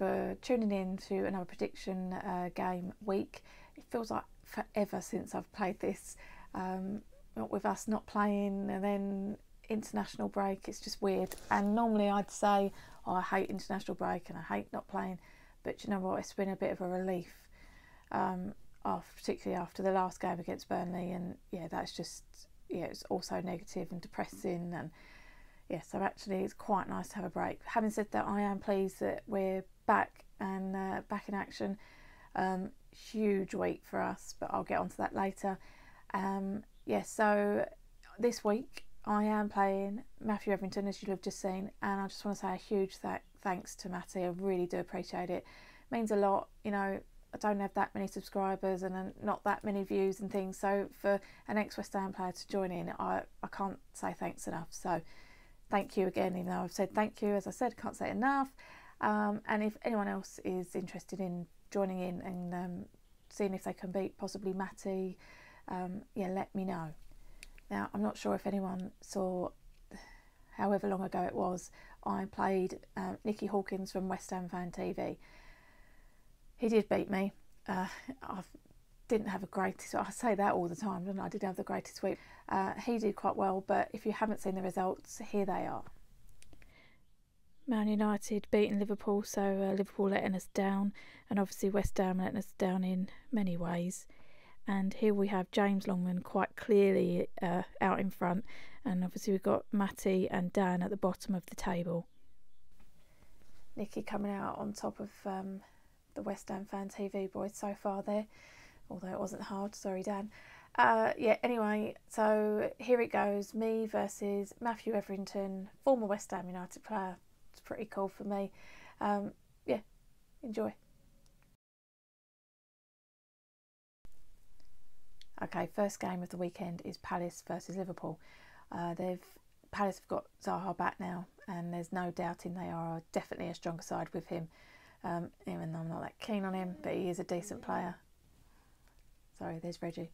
for tuning in to another prediction game week. It feels like forever since I've played this, with us not playing and then international break. It's just weird, and normally I'd say, oh, I hate international break and I hate not playing, but you know what, it's been a bit of a relief, particularly after the last game against Burnley, and yeah, that's just, yeah, it's also negative and depressing, and yeah, so actually it's quite nice to have a break. Having said that, I am pleased that we're back and back in action. Huge week for us, but I'll get onto that later. Yeah, so this week I am playing Matty Etherington, as you'll have just seen, and I just want to say a huge thanks to Matty. I really do appreciate it. It means a lot. You know, I don't have that many subscribers and not that many views and things, so for an ex-West Ham player to join in, I can't say thanks enough. So thank you again, even though I've said thank you, as I said, can't say it enough. And if anyone else is interested in joining in and seeing if they can beat possibly Matty, yeah, let me know. Now, I'm not sure if anyone saw, however long ago it was, I played Nicky Hawkins from West Ham Fan TV. He did beat me. I didn't have a greatest, I say that all the time, and I didn't have the greatest week. He did quite well, but if you haven't seen the results, here they are. Man United beating Liverpool, so Liverpool letting us down, and obviously West Ham letting us down in many ways. And here we have James Longman quite clearly out in front, and obviously we've got Matty and Dan at the bottom of the table. Nicky coming out on top of the West Ham Fan TV boys so far there, although it wasn't hard, sorry Dan. Yeah, anyway, so here it goes, me versus Matty Etherington, former West Ham United player. It's pretty cool for me. Yeah, enjoy. Okay, first game of the weekend is Palace versus Liverpool. Palace have got Zaha back now, and there's no doubting they are definitely a stronger side with him. Even though I'm not that keen on him, but he is a decent player. Sorry, there's Reggie.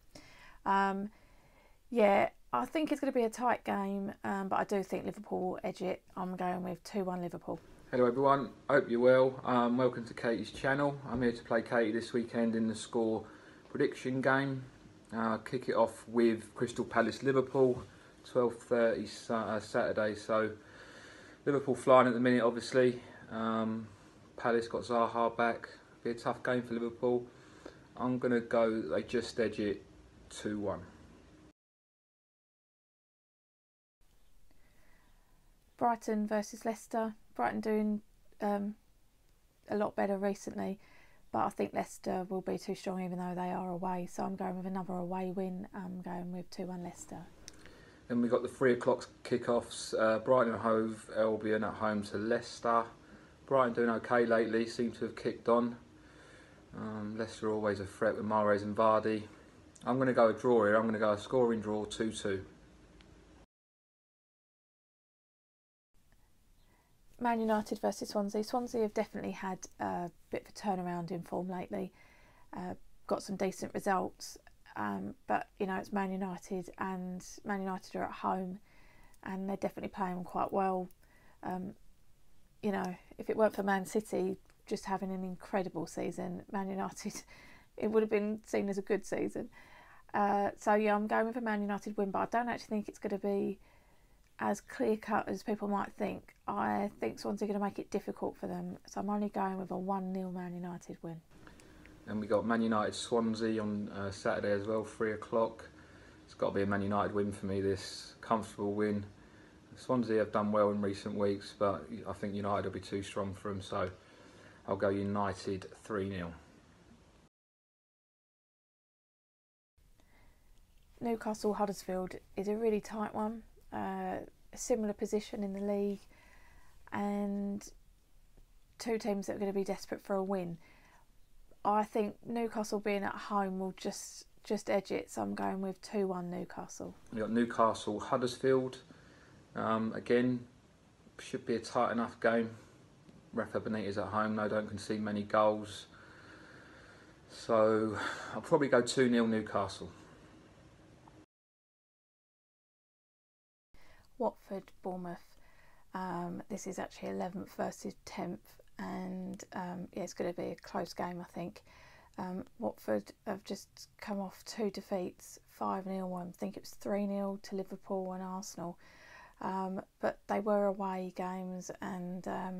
Yeah, I think it's going to be a tight game, but I do think Liverpool edge it. I'm going with 2-1 Liverpool. Hello everyone, hope you're well. Welcome to Katie's channel. I'm here to play Katie this weekend in the score prediction game. Kick it off with Crystal Palace Liverpool, 12:30 Saturday. So Liverpool flying at the minute, obviously. Palace got Zaha back. Be a tough game for Liverpool. I'm going to go, they just edge it, 2-1. Brighton versus Leicester. Brighton doing a lot better recently, but I think Leicester will be too strong even though they are away. So I'm going with another away win. I'm going with 2-1 Leicester. Then we've got the 3 o'clock kickoffs. Brighton and Hove Albion at home to Leicester. Brighton doing okay lately, seem to have kicked on. Leicester always a threat with Mahrez and Vardy. I'm going to go a draw here. I'm going to go a scoring draw, 2-2. Man United versus Swansea. Swansea have definitely had a bit of a turnaround in form lately. Got some decent results, but you know, it's Man United, and Man United are at home, and they're definitely playing quite well. You know, if it weren't for Man City just having an incredible season, Man United, it would have been seen as a good season. So yeah, I'm going with a Man United win, but I don't actually think it's going to be as clear-cut as people might think. I think Swansea are going to make it difficult for them, so I'm only going with a 1-0 Man United win. And we got Man United Swansea on Saturday as well, 3 o'clock. It's got to be a Man United win for me, this comfortable win. Swansea have done well in recent weeks, but I think United will be too strong for them, so I'll go United 3-0. Newcastle Huddersfield is a really tight one. A similar position in the league, and two teams that are going to be desperate for a win. I think Newcastle being at home will just edge it, so I'm going with 2-1 Newcastle. We've got Newcastle Huddersfield. Again, should be a tight enough game. Rafa Benitez at home, they don't concede many goals. So I'll probably go 2-0 Newcastle. Watford Bournemouth. This is actually 11th versus 10th. and yeah, it's going to be a close game, I think. Watford have just come off 2 defeats, 5-0, I think it was 3-0 to Liverpool and Arsenal. But they were away games, and I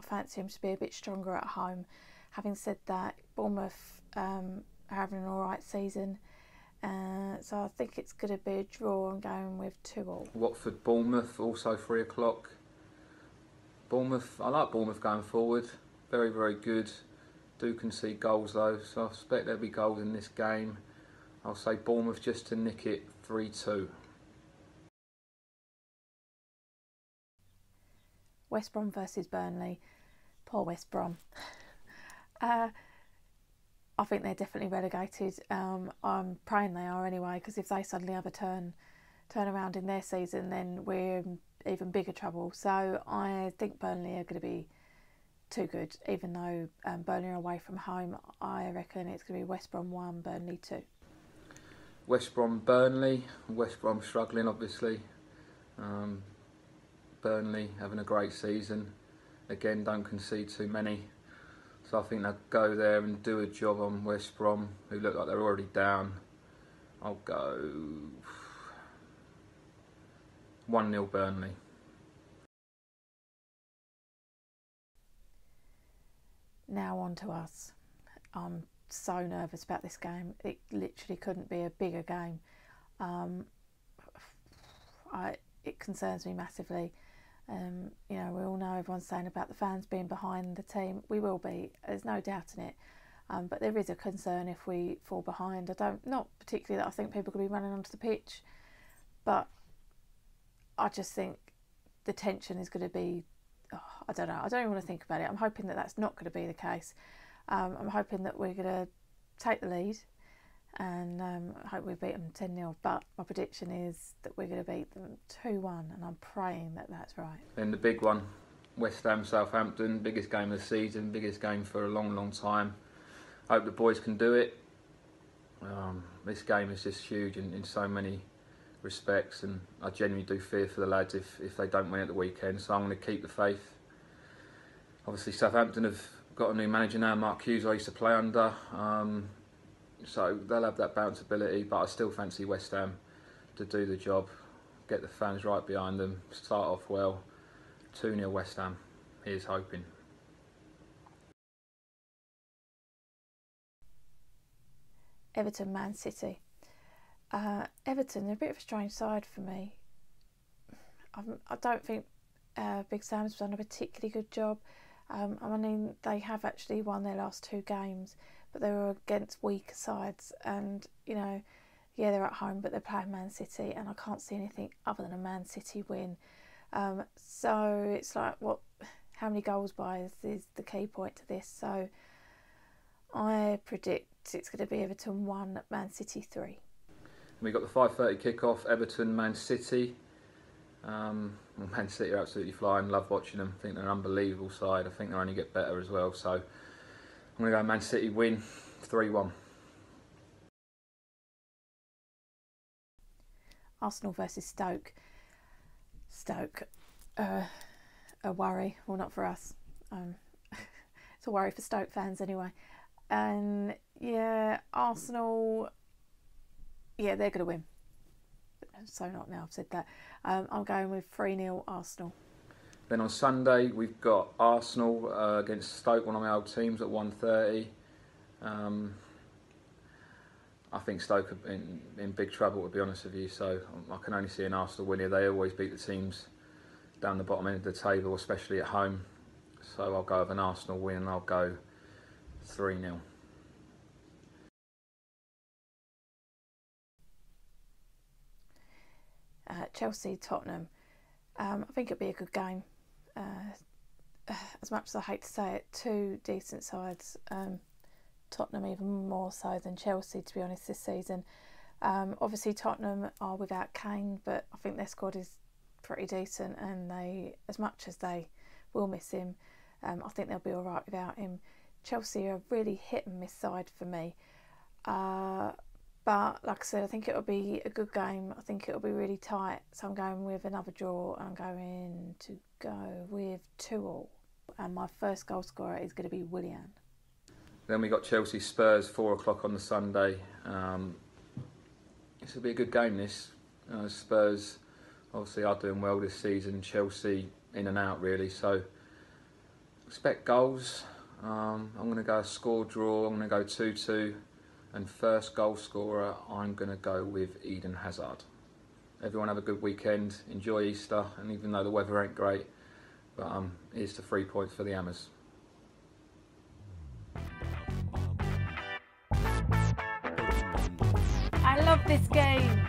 fancy them to be a bit stronger at home. Having said that, Bournemouth are having an alright season, so I think it's going to be a draw. I'm going with 2-2. Watford, Bournemouth, also 3 o'clock. Bournemouth, I like Bournemouth going forward. Very, very good. Do concede goals though, so I expect there'll be goals in this game. I'll say Bournemouth just to nick it 3-2. West Brom versus Burnley. Poor West Brom. I think they're definitely relegated. I'm praying they are anyway, because if they suddenly have a turn around in their season, then we're in even bigger trouble. So I think Burnley are going to be too good. Even though Burnley are away from home, I reckon it's going to be West Brom 1, Burnley 2. West Brom, Burnley. West Brom struggling, obviously. Burnley having a great season. Again, don't concede too many. So I think they'll go there and do a job on West Brom, who look like they're already down. I'll go 1-0 Burnley. Now on to us. I'm so nervous about this game. It literally couldn't be a bigger game. It concerns me massively. We all know everyone's saying about the fans being behind the team. We will be. There's no doubt in it. But there is a concern if we fall behind. Not particularly that I think people could be running onto the pitch, but I just think the tension is going to be. I don't know. I don't even want to think about it. I'm hoping that that's not going to be the case. I'm hoping that we're going to take the lead, and I hope we beat them 10-0. But my prediction is that we're going to beat them 2-1, and I'm praying that that's right. Then the big one, West Ham, Southampton, biggest game of the season, biggest game for a long, long time. I hope the boys can do it. This game is just huge in so many respects, and I genuinely do fear for the lads if they don't win at the weekend, so I'm going to keep the faith. Obviously Southampton have got a new manager now, Mark Hughes, I used to play under, so they'll have that bounceability, but I still fancy West Ham to do the job, get the fans right behind them, start off well. 2-0 West Ham, here's hoping. Everton, Man City. Everton, they're a bit of a strange side for me. I don't think Big Sam's done a particularly good job. I mean, they have actually won their last 2 games, but they were against weaker sides, and yeah, they're at home, but they're playing Man City, and I can't see anything other than a Man City win. So it's like, how many goals by is the key point to this. So I predict it's going to be Everton 1, Man City 3. We got the 5:30 kickoff, Everton, Man City. Man City are absolutely flying, love watching them. I think they're an unbelievable side. I think they only get better as well. So I'm going to go Man City win 3-1. Arsenal versus Stoke. Stoke, a worry. Well, not for us. It's a worry for Stoke fans anyway. And yeah, Arsenal, yeah, they're going to win. So not now I've said that. I'm going with 3-0 Arsenal. Then on Sunday we've got Arsenal against Stoke, one of my old teams, at 1:30. I think Stoke are in big trouble, to be honest with you, so I can only see an Arsenal win here. They always beat the teams down the bottom end of the table, especially at home. So I'll go with an Arsenal win, and I'll go 3-0. Chelsea, Tottenham. I think it'll be a good game. As much as I hate to say it, 2 decent sides. Tottenham even more so than Chelsea, to be honest, this season. Obviously Tottenham are without Kane, but I think their squad is pretty decent, and they, as much as they will miss him, I think they'll be all right without him. Chelsea are a really hit and miss side for me. But like I said, I think it'll be a good game. I think it'll be really tight. So I'm going with another draw. I'm going to go with 2-2. And my first goal scorer is going to be Willian. Then we got Chelsea Spurs, 4 o'clock on the Sunday. This will be a good game, this. Spurs obviously are doing well this season. Chelsea in and out really, so expect goals. I'm going to go a score draw. I'm going to go 2-2. And first goal scorer, I'm going to go with Eden Hazard. Everyone have a good weekend. Enjoy Easter. And even though the weather ain't great, but here's the 3 points for the Hammers. I love this game.